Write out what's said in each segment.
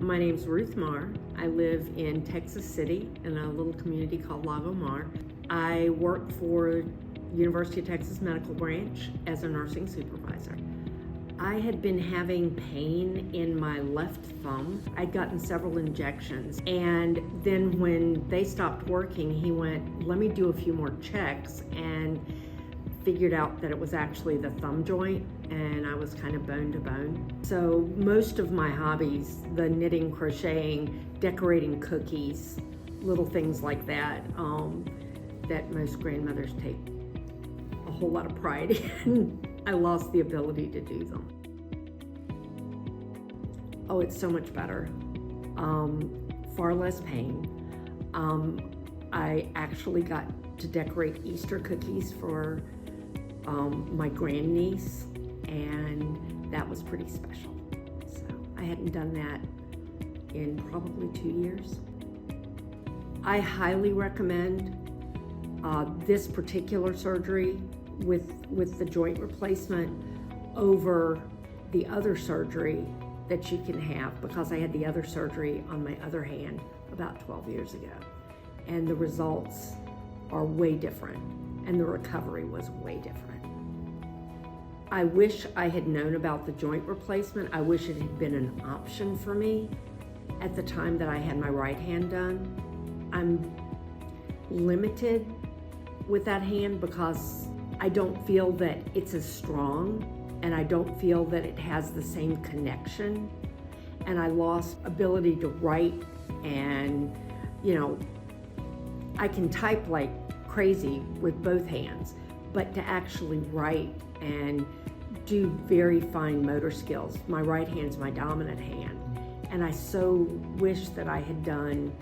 My name's Ruth Marr. I live in Texas City in a little community called Lago Mar. I work for University of Texas Medical Branch as a nursing supervisor. I had been having pain in my left thumb. I'd gotten several injections, and then when they stopped working, he went, let me do a few more checks, and figured out that it was actually the thumb joint, and I was kind of bone to bone. So most of my hobbies, the knitting, crocheting, decorating cookies, little things like that, that most grandmothers take a whole lot of pride in, I lost the ability to do them. Oh, it's so much better. Far less pain. I actually got to decorate Easter cookies for my grandniece, and that was pretty special. So I hadn't done that in probably 2 years. I highly recommend this particular surgery with the joint replacement over the other surgery that you can have, because I had the other surgery on my other hand about 12 years ago, and the results are way different, and the recovery was way different. I wish I had known about the joint replacement. I wish it had been an option for me at the time that I had my right hand done. I'm limited with that hand because I don't feel that it's as strong, and I don't feel that it has the same connection, and I lost ability to write, and I can type like crazy with both hands, but to actually write and do very fine motor skills, my right hand's my dominant hand, and I so wish that I had done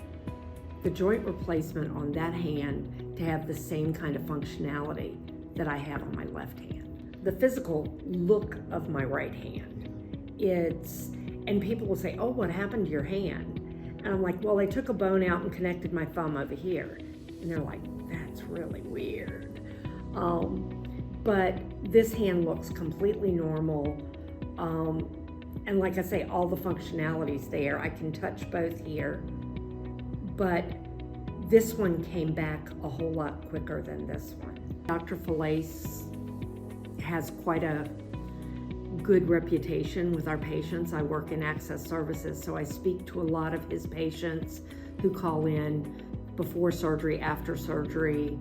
the joint replacement on that hand to have the same kind of functionality that I have on my left hand. The physical look of my right hand, and people will say, oh, what happened to your hand? And I'm like, well, they took a bone out and connected my thumb over here. And they're like, that's really weird. But this hand looks completely normal. And like I say, all the functionality's there. I can touch both here, but this one came back a whole lot quicker than this one. Dr. Faillace has quite a good reputation with our patients. I work in access services, so I speak to a lot of his patients who call in before surgery, after surgery,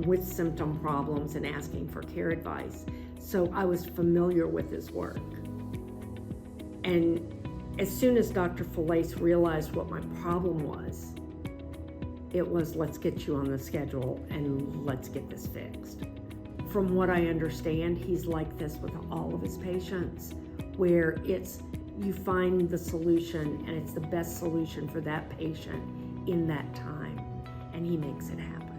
with symptom problems and asking for care advice. So I was familiar with his work. And as soon as Dr. Faillace realized what my problem was, it was, let's get you on the schedule and let's get this fixed. From what I understand, he's like this with all of his patients, where you find the solution and it's the best solution for that patient in that time, and he makes it happen.